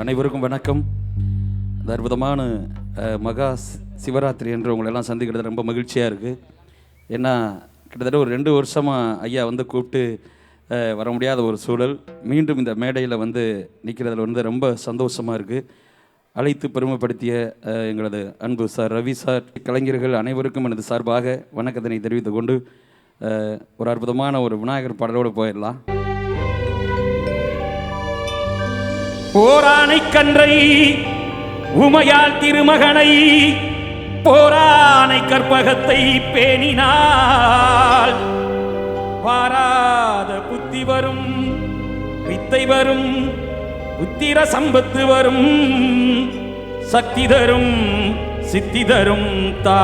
அனைவருக்கும் வணக்கம். இந்த அற்புதமான மகா சிவராத்திரி என்று உங்களெல்லாம் சந்திக்கிறது ரொம்ப மகிழ்ச்சியாக இருக்குது. ஏன்னா கிட்டத்தட்ட ஒரு 2 வருஷமாக ஐயா வந்து கூப்பிட்டு வர முடியாத ஒரு சூழல். மீண்டும் இந்த மேடையில் வந்து நிற்கிறதுல வந்து ரொம்ப சந்தோஷமாக இருக்குது. அழைத்து பெருமைப்படுத்திய எங்களது அன்பு சார் ரவி சார், கலைஞர்கள் அனைவருக்கும் எனது சார்பாக வணக்கத்தினை தெரிவித்து கொண்டு ஒரு அற்புதமான ஒரு விநாயகர் பாடலோடு போயிடலாம். போரானை கன்றை உமையால் திருமகனை போரானை கற்பகத்தை பேணினாள். வாராத புத்தி வரும், வித்தை வரும், புத்திர சம்பத்து வரும், சக்தி தரும், சித்தி தரும் தா.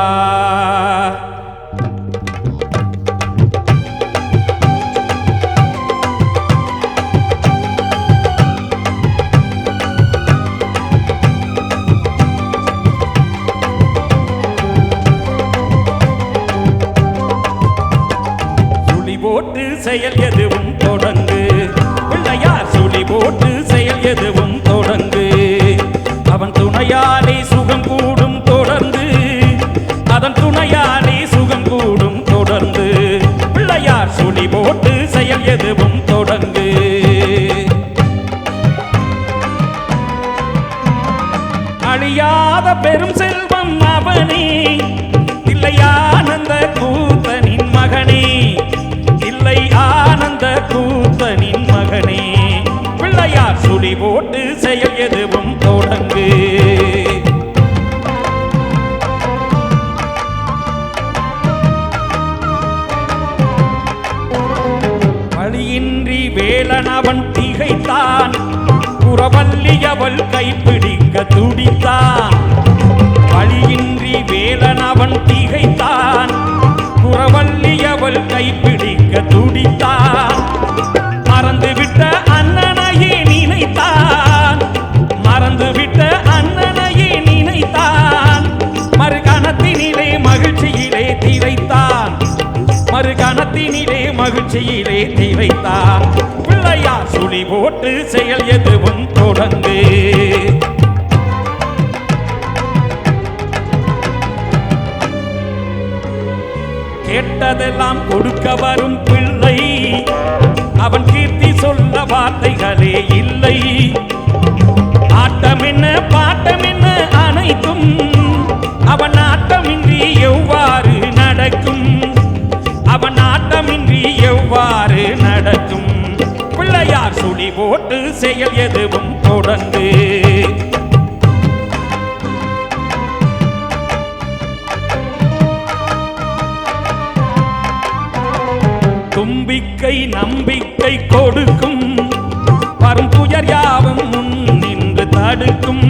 போட்டு செயல் எதுவும் தொடங்கு பிள்ளையார், சுழி போட்டு செயல் எதுவும் தொடங்கு. அவன் துணையாலே சுகம் கூடும் தொடர்ந்து, அதன் துணையாலே சுகம் கூடும் தொடர்ந்து. பிள்ளையார் சுழி போட்டு செயல் எதுவும் தொடங்கு. அழியாத பெரும் செல்வம் அவனே, இல்லையானந்த கூத்தனின் மகனே, இல்லை ஆனந்த கூத்தனின் மகனே. பிள்ளையார் சுழி போட்டு செயல் எதுவும் தொடங்கு. வழியின்றி வேலன் அவன் திகைத்தான், புறவல்லி அவள் கைப்பிடிக்க துடித்தான். வழியின்றி வேலன் அவன் திகைத்தான், புறவல்லி அவள் கைப்பிடிக்க துடித்தான். மறந்துவிட்ட அண்ணனையே நினைத்தான், மறந்துவிட்ட அண்ணனையே நினைத்தான். மறுகணத்தினிலே மகிழ்ச்சியிலே திளைத்தான், மறுகணத்தினிலே மகிழ்ச்சியிலே திளைத்தான். பிள்ளையார் சுழி போட்டு செயல் எதுவும் தொடங்கு. கேட்டதெல்லாம் கொடுக்க வரும் பிள்ளை, அவன் கீர்த்தி சொல்ல வார்த்தைகளே இல்லை. ஆட்டம் என்ன பாட்டம் என்ன அனைத்தும் அவன் ஆட்டமின்றி எவ்வாறு நடக்கும், அவன் ஆட்டமின்றி எவ்வாறு நடக்கும். பிள்ளையார் சுழி போட்டு செயல் எதுவும் தொடங்கு. தும்பிக்கை நம்பிக்கை கொடுக்கும், வரும் துயர் யாவும் முன் நின்று தடுக்கும்.